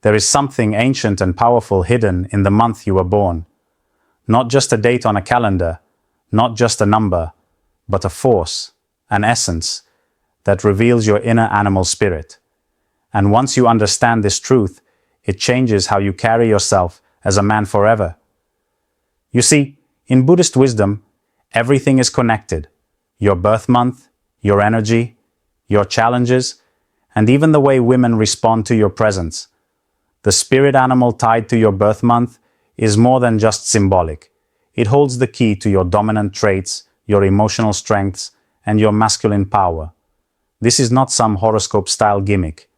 There is something ancient and powerful hidden in the month you were born. Not just a date on a calendar, not just a number, but a force, an essence, that reveals your inner animal spirit. And once you understand this truth, it changes how you carry yourself as a man forever. You see, in Buddhist wisdom, everything is connected. Your birth month, your energy, your challenges, and even the way women respond to your presence. The spirit animal tied to your birth month is more than just symbolic. It holds the key to your dominant traits, your emotional strengths, and your masculine power. This is not some horoscope-style gimmick.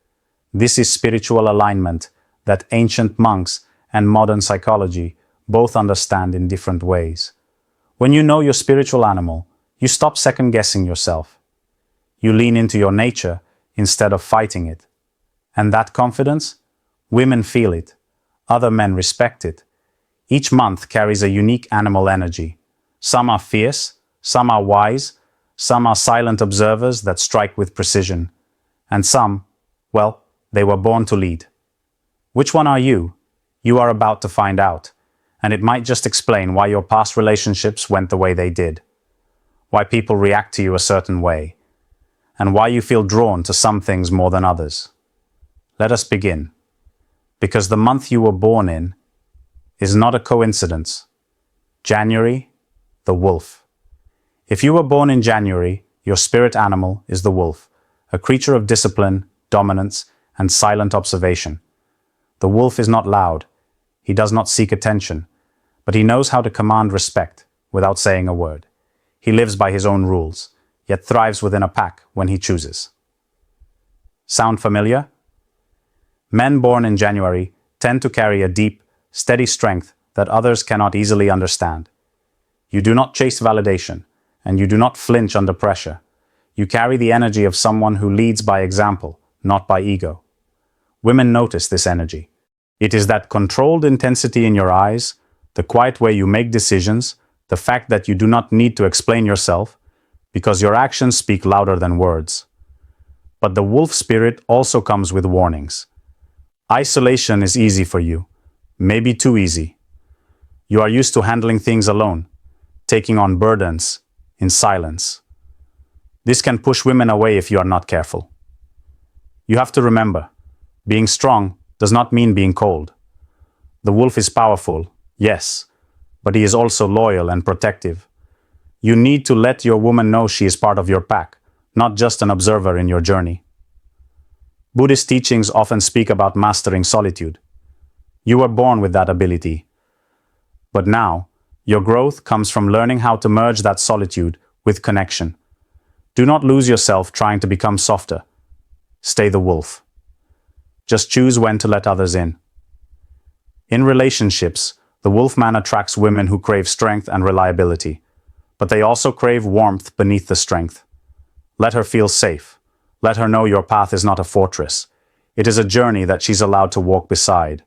This is spiritual alignment that ancient monks and modern psychology both understand in different ways. When you know your spiritual animal, you stop second-guessing yourself. You lean into your nature instead of fighting it. And that confidence? Women feel it. Other men respect it. Each month carries a unique animal energy. Some are fierce, some are wise, some are silent observers that strike with precision. And some, well, they were born to lead. Which one are you? You are about to find out. And it might just explain why your past relationships went the way they did. Why people react to you a certain way. And why you feel drawn to some things more than others. Let us begin. Because the month you were born in is not a coincidence. January, the wolf. If you were born in January, your spirit animal is the wolf, a creature of discipline, dominance, and silent observation. The wolf is not loud. He does not seek attention, but he knows how to command respect without saying a word. He lives by his own rules, yet thrives within a pack when he chooses. Sound familiar? Men born in January tend to carry a deep, steady strength that others cannot easily understand. You do not chase validation, and you do not flinch under pressure. You carry the energy of someone who leads by example, not by ego. Women notice this energy. It is that controlled intensity in your eyes, the quiet way you make decisions, the fact that you do not need to explain yourself, because your actions speak louder than words. But the wolf spirit also comes with warnings. Isolation is easy for you, maybe too easy. You are used to handling things alone, taking on burdens in silence. This can push women away if you are not careful. You have to remember, being strong does not mean being cold. The wolf is powerful, yes, but he is also loyal and protective. You need to let your woman know she is part of your pack, not just an observer in your journey. Buddhist teachings often speak about mastering solitude. You were born with that ability. But now, your growth comes from learning how to merge that solitude with connection. Do not lose yourself trying to become softer. Stay the wolf. Just choose when to let others in. In relationships, the wolf man attracts women who crave strength and reliability, but they also crave warmth beneath the strength. Let her feel safe. Let her know your path is not a fortress. It is a journey that she's allowed to walk beside.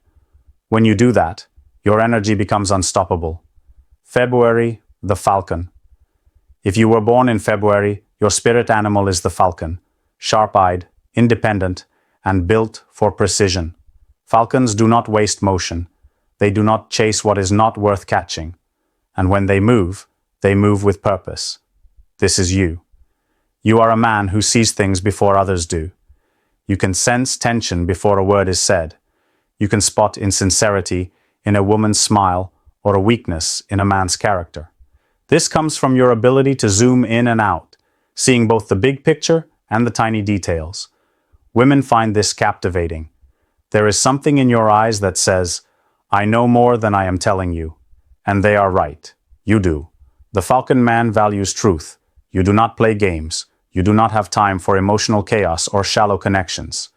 When you do that, your energy becomes unstoppable. February, the falcon. If you were born in February, your spirit animal is the falcon, sharp-eyed, independent, and built for precision. Falcons do not waste motion. They do not chase what is not worth catching. And when they move with purpose. This is you. You are a man who sees things before others do. You can sense tension before a word is said. You can spot insincerity in a woman's smile or a weakness in a man's character. This comes from your ability to zoom in and out, seeing both the big picture and the tiny details. Women find this captivating. There is something in your eyes that says, I know more than I am telling you. And they are right. You do. The falcon man values truth. You do not play games. You do not have time for emotional chaos or shallow connections.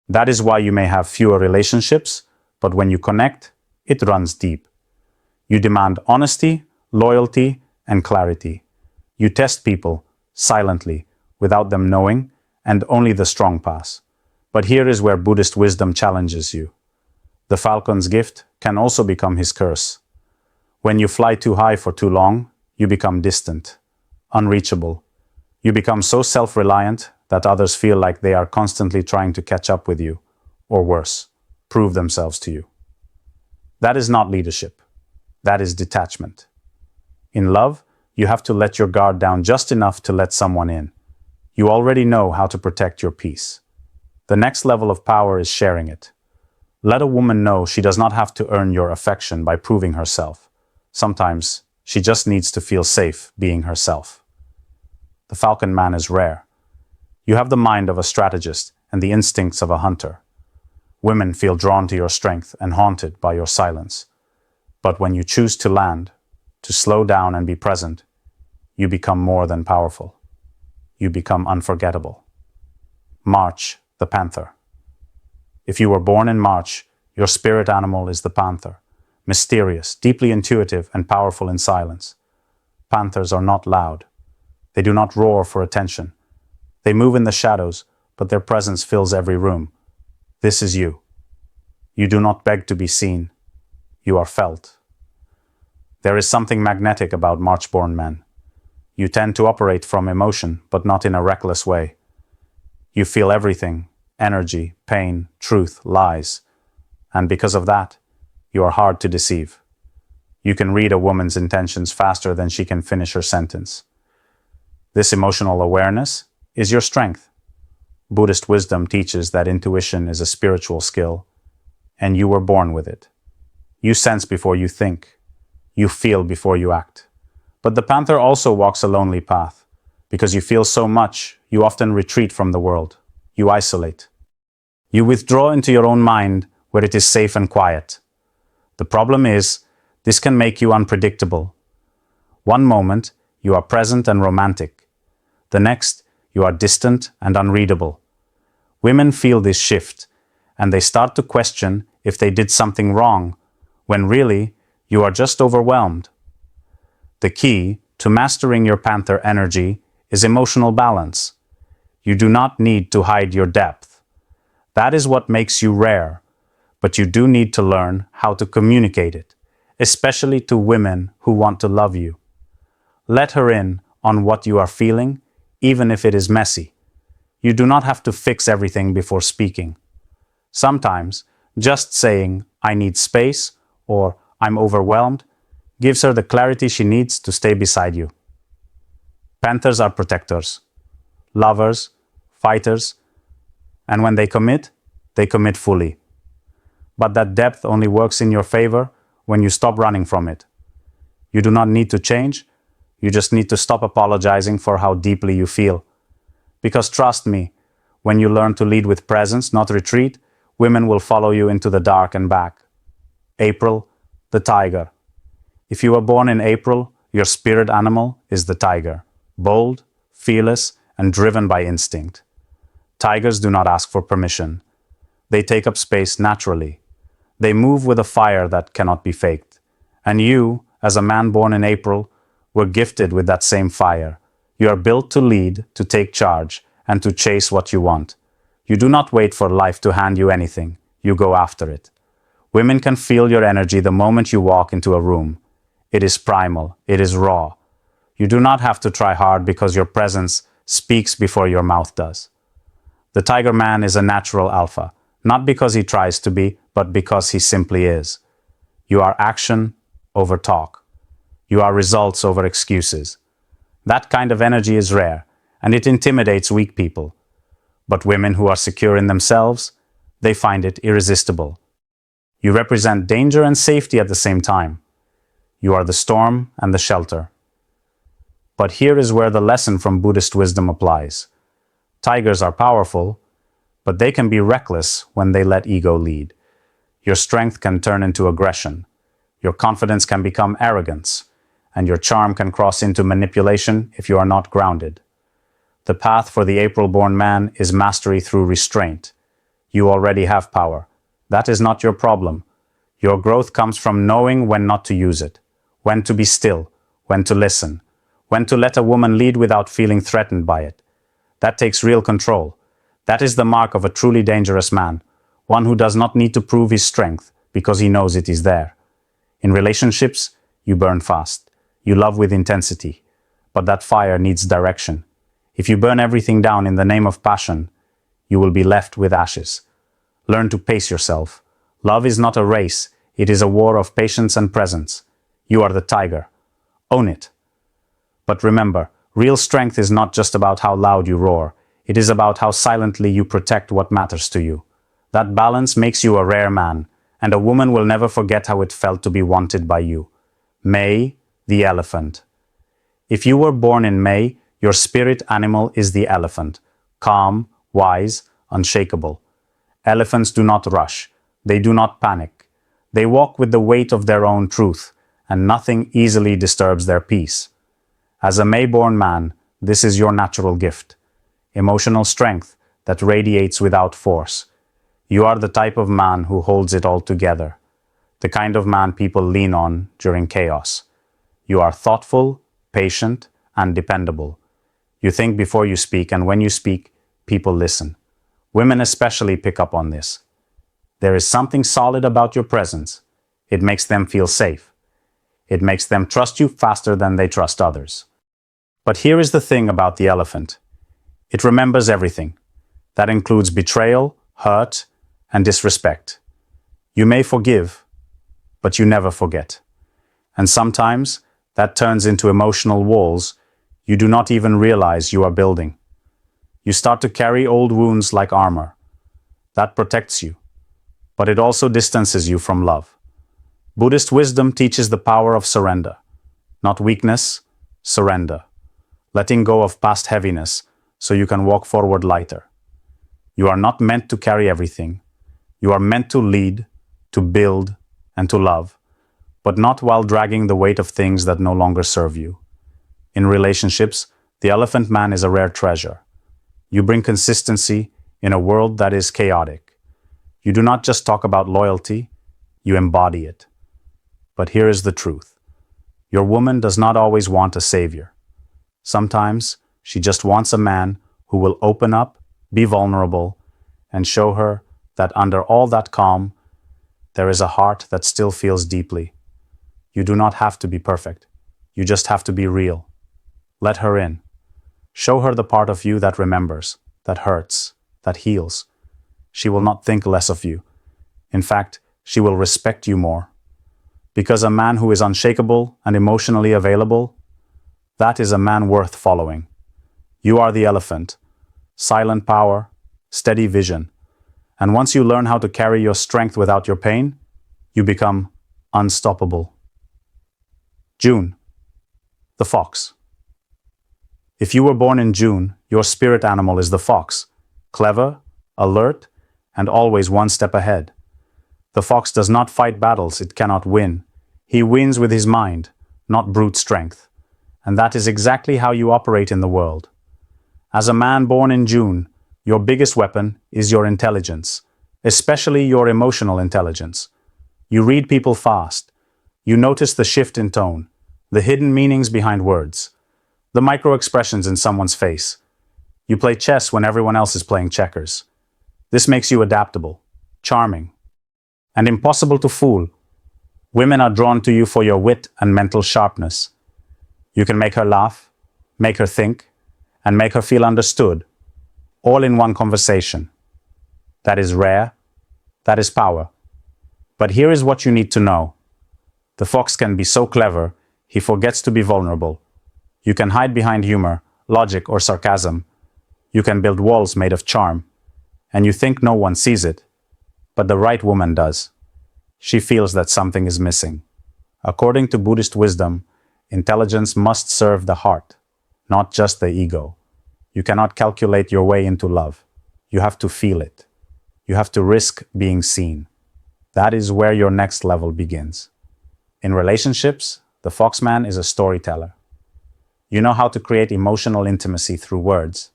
That is why you may have fewer relationships, but when you connect, it runs deep. You demand honesty, loyalty, and clarity. You test people silently, without them knowing, and only the strong pass. But here is where Buddhist wisdom challenges you. The falcon's gift can also become his curse. When you fly too high for too long, you become distant, unreachable. You become so self-reliant that others feel like they are constantly trying to catch up with you, or worse. prove themselves to you. That is not leadership. That is detachment. In love, you have to let your guard down just enough to let someone in. You already know how to protect your peace. The next level of power is sharing it. Let a woman know she does not have to earn your affection by proving herself. Sometimes she just needs to feel safe being herself. The falcon man is rare. You have the mind of a strategist and the instincts of a hunter. Women feel drawn to your strength and haunted by your silence. But when you choose to land, to slow down and be present, you become more than powerful. You become unforgettable. March, the panther. If you were born in March, your spirit animal is the panther, mysterious, deeply intuitive, and powerful in silence. Panthers are not loud. They do not roar for attention. They move in the shadows, but their presence fills every room. This is you. You do not beg to be seen. You are felt. There is something magnetic about March-born men. You tend to operate from emotion, but not in a reckless way. You feel everything: energy, pain, truth, lies. And because of that, you are hard to deceive. You can read a woman's intentions faster than she can finish her sentence. This emotional awareness is your strength. Buddhist wisdom teaches that intuition is a spiritual skill, and you were born with it. You sense before you think. You feel before you act. But the panther also walks a lonely path. Because you feel so much, you often retreat from the world. You isolate. You withdraw into your own mind where it is safe and quiet. The problem is, this can make you unpredictable. One moment, you are present and romantic. The next, you are distant and unreadable. Women feel this shift, and they start to question if they did something wrong, when really, you are just overwhelmed. The key to mastering your panther energy is emotional balance. You do not need to hide your depth. That is what makes you rare, but you do need to learn how to communicate it, especially to women who want to love you. Let her in on what you are feeling, even if it is messy. You do not have to fix everything before speaking. Sometimes, just saying, "I need space," or "I'm overwhelmed," gives her the clarity she needs to stay beside you. Panthers are protectors, lovers, fighters, and when they commit fully. But that depth only works in your favor when you stop running from it. You do not need to change, you just need to stop apologizing for how deeply you feel. Because trust me, when you learn to lead with presence, not retreat, women will follow you into the dark and back. April, the tiger. If you were born in April, your spirit animal is the tiger, bold, fearless, and driven by instinct. Tigers do not ask for permission. They take up space naturally. They move with a fire that cannot be faked. And you, as a man born in April, were gifted with that same fire. You are built to lead, to take charge, and to chase what you want. You do not wait for life to hand you anything. You go after it. Women can feel your energy the moment you walk into a room. It is primal. It is raw. You do not have to try hard because your presence speaks before your mouth does. The tiger man is a natural alpha, not because he tries to be, but because he simply is. You are action over talk. You are results over excuses. That kind of energy is rare, and it intimidates weak people. But women who are secure in themselves, they find it irresistible. You represent danger and safety at the same time. You are the storm and the shelter. But here is where the lesson from Buddhist wisdom applies. Tigers are powerful, but they can be reckless when they let ego lead. Your strength can turn into aggression. Your confidence can become arrogance, and your charm can cross into manipulation if you are not grounded. The path for the April-born man is mastery through restraint. You already have power. That is not your problem. Your growth comes from knowing when not to use it, when to be still, when to listen, when to let a woman lead without feeling threatened by it. That takes real control. That is the mark of a truly dangerous man, one who does not need to prove his strength because he knows it is there. In relationships, you burn fast. You love with intensity. But that fire needs direction. If you burn everything down in the name of passion, you will be left with ashes. Learn to pace yourself. Love is not a race, it is a war of patience and presence. You are the tiger. Own it. But remember, real strength is not just about how loud you roar, it is about how silently you protect what matters to you. That balance makes you a rare man, and a woman will never forget how it felt to be wanted by you. May, the elephant. If you were born in May, your spirit animal is the elephant. Calm, wise, unshakable. Elephants do not rush. They do not panic. They walk with the weight of their own truth, and nothing easily disturbs their peace. As a May-born man, this is your natural gift. Emotional strength that radiates without force. You are the type of man who holds it all together. The kind of man people lean on during chaos. You are thoughtful, patient, and dependable. You think before you speak, and when you speak, people listen. Women especially pick up on this. There is something solid about your presence. It makes them feel safe. It makes them trust you faster than they trust others. But here is the thing about the elephant. It remembers everything. That includes betrayal, hurt, and disrespect. You may forgive, but you never forget. And sometimes that turns into emotional walls you do not even realize you are building. You start to carry old wounds like armor. That protects you, but it also distances you from love. Buddhist wisdom teaches the power of surrender. Not weakness, surrender. Letting go of past heaviness so you can walk forward lighter. You are not meant to carry everything. You are meant to lead, to build, and to love, but not while dragging the weight of things that no longer serve you. In relationships, the elephant man is a rare treasure. You bring consistency in a world that is chaotic. You do not just talk about loyalty, you embody it. But here is the truth. Your woman does not always want a savior. Sometimes she just wants a man who will open up, be vulnerable, and show her that under all that calm, there is a heart that still feels deeply. You do not have to be perfect. You just have to be real. Let her in. Show her the part of you that remembers, that hurts, that heals. She will not think less of you. In fact, she will respect you more. Because a man who is unshakable and emotionally available, that is a man worth following. You are the elephant. Silent power, steady vision. And once you learn how to carry your strength without your pain, you become unstoppable. June. The fox. If you were born in June, your spirit animal is the fox. Clever, alert, and always one step ahead. The fox does not fight battles it cannot win. He wins with his mind, not brute strength. And that is exactly how you operate in the world. As a man born in June, your biggest weapon is your intelligence, especially your emotional intelligence. You read people fast. You notice the shift in tone, the hidden meanings behind words, the micro-expressions in someone's face. You play chess when everyone else is playing checkers. This makes you adaptable, charming, and impossible to fool. Women are drawn to you for your wit and mental sharpness. You can make her laugh, make her think, and make her feel understood, all in one conversation. That is rare. That is power. But here is what you need to know. The fox can be so clever, he forgets to be vulnerable. You can hide behind humor, logic, or sarcasm. You can build walls made of charm. And you think no one sees it. But the right woman does. She feels that something is missing. According to Buddhist wisdom, intelligence must serve the heart, not just the ego. You cannot calculate your way into love. You have to feel it. You have to risk being seen. That is where your next level begins. In relationships, the foxman is a storyteller. You know how to create emotional intimacy through words,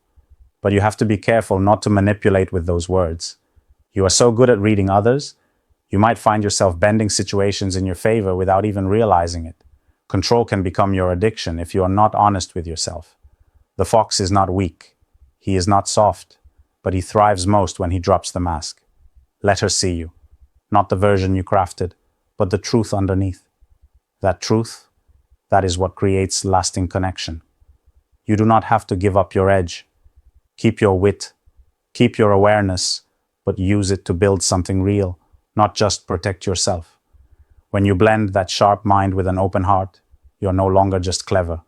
but you have to be careful not to manipulate with those words. You are so good at reading others, you might find yourself bending situations in your favor without even realizing it. Control can become your addiction if you are not honest with yourself. The fox is not weak. He is not soft, but he thrives most when he drops the mask. Let her see you. Not the version you crafted, but the truth underneath. That truth, that is what creates lasting connection. You do not have to give up your edge. Keep your wit, keep your awareness, but use it to build something real, not just protect yourself. When you blend that sharp mind with an open heart, you're no longer just clever.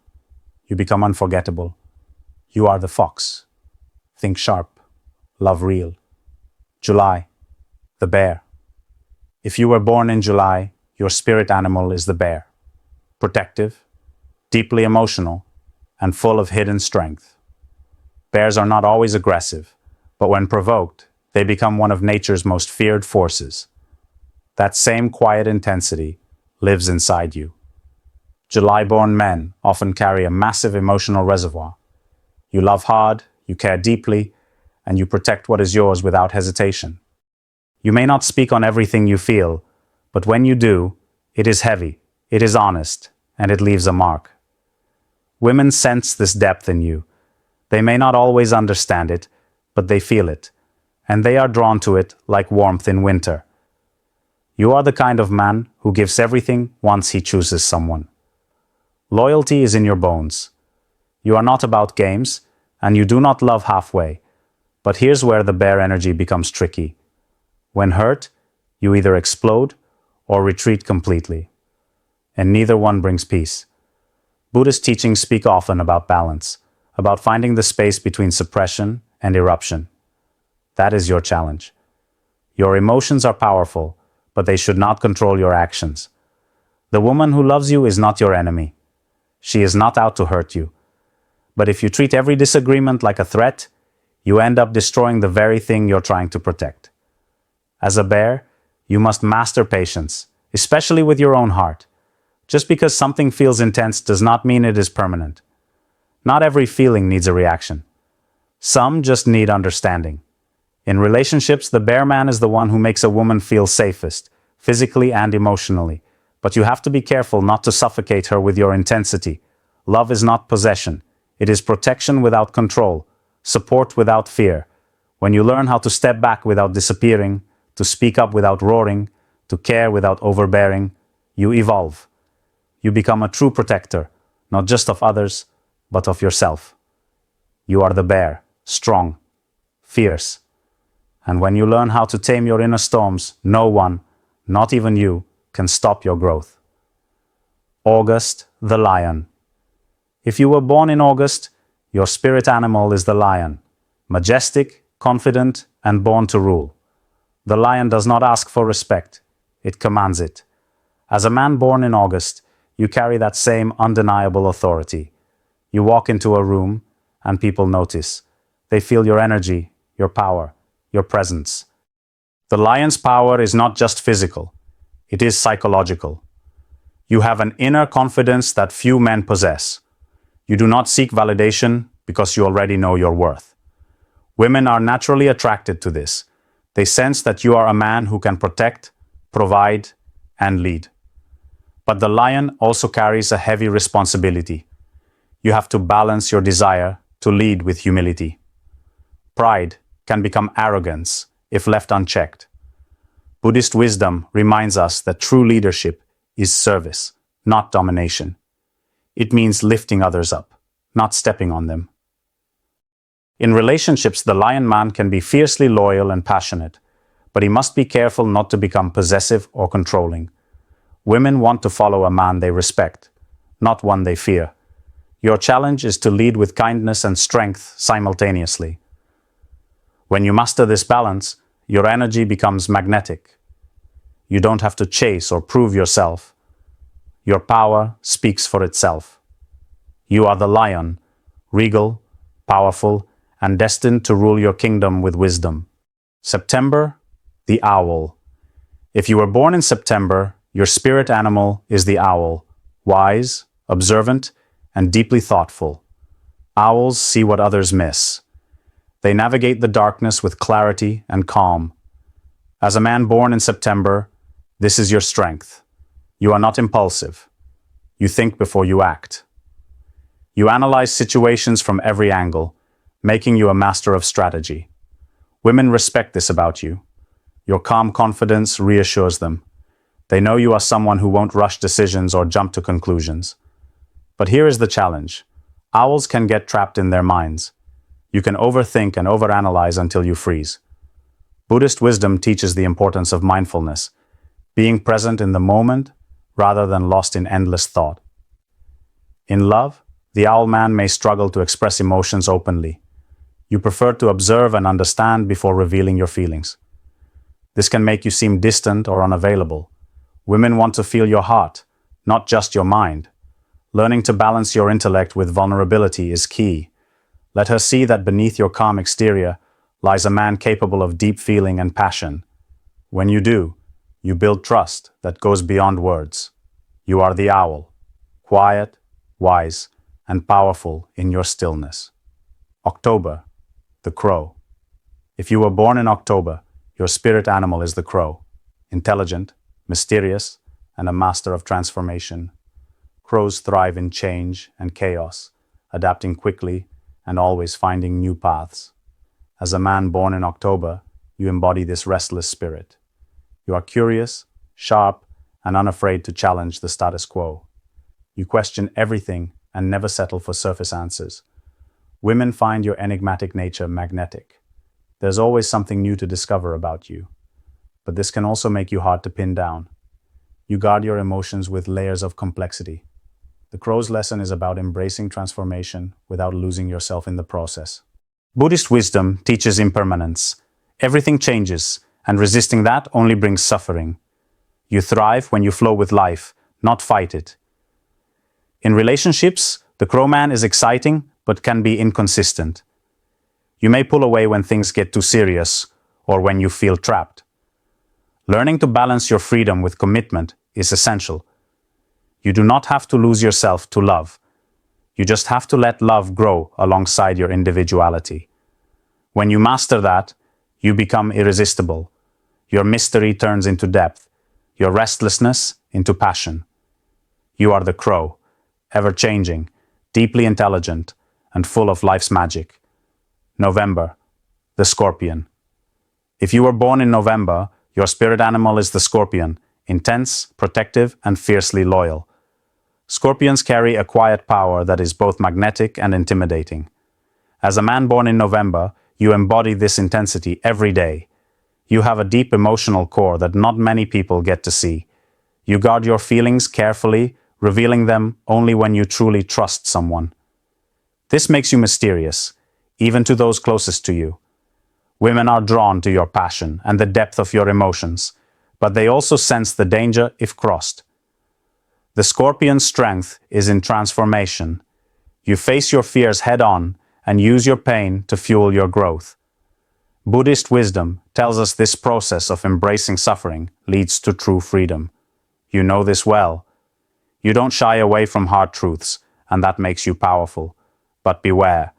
You become unforgettable. You are the fox. Think sharp. Love real. July, the bear. If you were born in July, your spirit animal is the bear. Protective, deeply emotional, and full of hidden strength. Bears are not always aggressive, but when provoked, they become one of nature's most feared forces. That same quiet intensity lives inside you. July-born men often carry a massive emotional reservoir. You love hard, you care deeply, and you protect what is yours without hesitation. You may not speak on everything you feel, but when you do, it is heavy, it is honest, and it leaves a mark. Women sense this depth in you. They may not always understand it, but they feel it, and they are drawn to it like warmth in winter. You are the kind of man who gives everything once he chooses someone. Loyalty is in your bones. You are not about games, and you do not love halfway. But here's where the bear energy becomes tricky. When hurt, you either explode or retreat completely. And neither one brings peace. Buddhist teachings speak often about balance, about finding the space between suppression and eruption. That is your challenge. Your emotions are powerful, but they should not control your actions. The woman who loves you is not your enemy. She is not out to hurt you. But if you treat every disagreement like a threat, you end up destroying the very thing you're trying to protect. As a bear, you must master patience, especially with your own heart. Just because something feels intense does not mean it is permanent. Not every feeling needs a reaction. Some just need understanding. In relationships, the bear man is the one who makes a woman feel safest, physically and emotionally. But you have to be careful not to suffocate her with your intensity. Love is not possession. It is protection without control, support without fear. When you learn how to step back without disappearing, to speak up without roaring, to care without overbearing, you evolve. You become a true protector, not just of others, but of yourself. You are the bear, strong, fierce. And when you learn how to tame your inner storms, no one, not even you, can stop your growth. August, the lion. If you were born in August, your spirit animal is the lion, majestic, confident, and born to rule. The lion does not ask for respect, it commands it. As a man born in August, you carry that same undeniable authority. You walk into a room, and people notice. They feel your energy, your power, your presence. The lion's power is not just physical, it is psychological. You have an inner confidence that few men possess. You do not seek validation because you already know your worth. Women are naturally attracted to this. They sense that you are a man who can protect, provide, and lead. But the lion also carries a heavy responsibility. You have to balance your desire to lead with humility. Pride can become arrogance if left unchecked. Buddhist wisdom reminds us that true leadership is service, not domination. It means lifting others up, not stepping on them. In relationships, the lion man can be fiercely loyal and passionate, but he must be careful not to become possessive or controlling. Women want to follow a man they respect, not one they fear. Your challenge is to lead with kindness and strength simultaneously. When you master this balance, your energy becomes magnetic. You don't have to chase or prove yourself. Your power speaks for itself. You are the lion, regal, powerful, and destined to rule your kingdom with wisdom. September, the owl. If you were born in September, your spirit animal is the owl, wise, observant, and deeply thoughtful. Owls see what others miss. They navigate the darkness with clarity and calm. As a man born in September, this is your strength. You are not impulsive. You think before you act. You analyze situations from every angle, making you a master of strategy. Women respect this about you. Your calm confidence reassures them. They know you are someone who won't rush decisions or jump to conclusions. But here is the challenge. Owls can get trapped in their minds. You can overthink and overanalyze until you freeze. Buddhist wisdom teaches the importance of mindfulness, being present in the moment rather than lost in endless thought. In love, the owl man may struggle to express emotions openly. You prefer to observe and understand before revealing your feelings. This can make you seem distant or unavailable. Women want to feel your heart, not just your mind. Learning to balance your intellect with vulnerability is key. Let her see that beneath your calm exterior lies a man capable of deep feeling and passion. When you do, you build trust that goes beyond words. You are the owl, quiet, wise, and powerful in your stillness. October, the crow. If you were born in October, your spirit animal is the crow, intelligent, mysterious, and a master of transformation. Crows thrive in change and chaos, adapting quickly and always finding new paths. As a man born in October, you embody this restless spirit. You are curious, sharp, and unafraid to challenge the status quo. You question everything and never settle for surface answers. Women find your enigmatic nature magnetic. There's always something new to discover about you. But this can also make you hard to pin down. You guard your emotions with layers of complexity. The crow's lesson is about embracing transformation without losing yourself in the process. Buddhist wisdom teaches impermanence. Everything changes, and resisting that only brings suffering. You thrive when you flow with life, not fight it. In relationships, the crowman is exciting but can be inconsistent. You may pull away when things get too serious or when you feel trapped. Learning to balance your freedom with commitment is essential. You do not have to lose yourself to love. You just have to let love grow alongside your individuality. When you master that, you become irresistible. Your mystery turns into depth, your restlessness into passion. You are the crow, ever-changing, deeply intelligent, and full of life's magic. November, the scorpion. If you were born in November, your spirit animal is the scorpion, intense, protective, and fiercely loyal. Scorpions carry a quiet power that is both magnetic and intimidating. As a man born in November, you embody this intensity every day. You have a deep emotional core that not many people get to see. You guard your feelings carefully, revealing them only when you truly trust someone. This makes you mysterious, even to those closest to you. Women are drawn to your passion and the depth of your emotions, but they also sense the danger if crossed. The scorpion's strength is in transformation. You face your fears head-on and use your pain to fuel your growth. Buddhist wisdom tells us this process of embracing suffering leads to true freedom. You know this well. You don't shy away from hard truths, and that makes you powerful. But beware.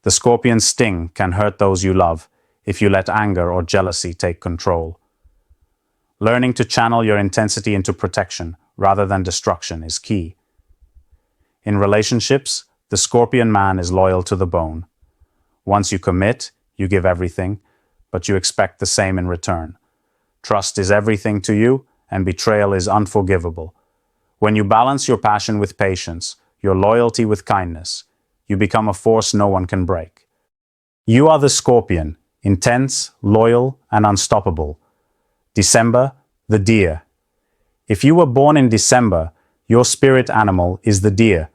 The scorpion's sting can hurt those you love if you let anger or jealousy take control. Learning to channel your intensity into protection rather than destruction is key. In relationships, the scorpion man is loyal to the bone. Once you commit, you give everything, but you expect the same in return. Trust is everything to you, and betrayal is unforgivable. When you balance your passion with patience, your loyalty with kindness, you become a force no one can break. You are the scorpion, intense, loyal, and unstoppable. December, the deer. If you were born in December, your spirit animal is the deer,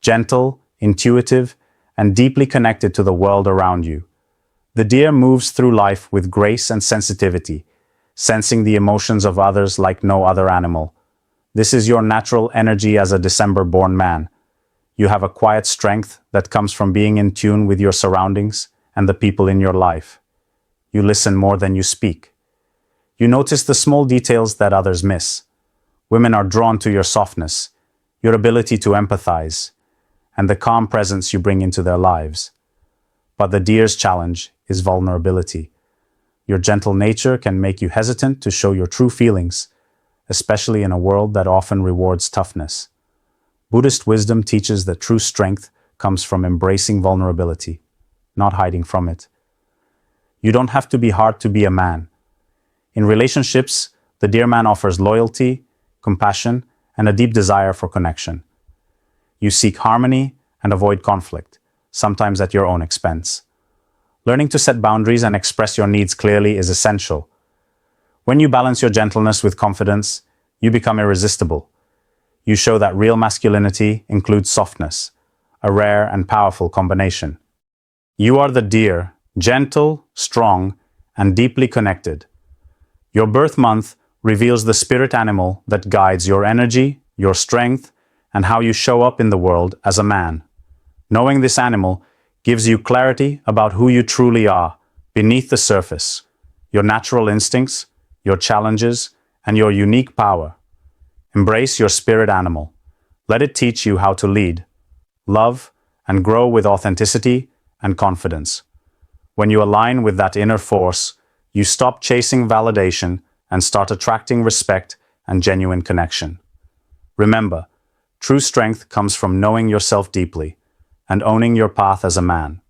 gentle, intuitive, and deeply connected to the world around you. The deer moves through life with grace and sensitivity, sensing the emotions of others like no other animal. This is your natural energy as a December-born man. You have a quiet strength that comes from being in tune with your surroundings and the people in your life. You listen more than you speak. You notice the small details that others miss. Women are drawn to your softness, your ability to empathize, and the calm presence you bring into their lives. But the deer's challenge is vulnerability. Your gentle nature can make you hesitant to show your true feelings, especially in a world that often rewards toughness. Buddhist wisdom teaches that true strength comes from embracing vulnerability, not hiding from it. You don't have to be hard to be a man. In relationships, the deer man offers loyalty, compassion, and a deep desire for connection. You seek harmony and avoid conflict, sometimes at your own expense. Learning to set boundaries and express your needs clearly is essential. When you balance your gentleness with confidence, you become irresistible. You show that real masculinity includes softness, a rare and powerful combination. You are the deer, gentle, strong, and deeply connected. Your birth month reveals the spirit animal that guides your energy, your strength, and how you show up in the world as a man. Knowing this animal gives you clarity about who you truly are beneath the surface, your natural instincts, your challenges, and your unique power. Embrace your spirit animal. Let it teach you how to lead, love, and grow with authenticity and confidence. When you align with that inner force, you stop chasing validation and start attracting respect and genuine connection. Remember, true strength comes from knowing yourself deeply and owning your path as a man.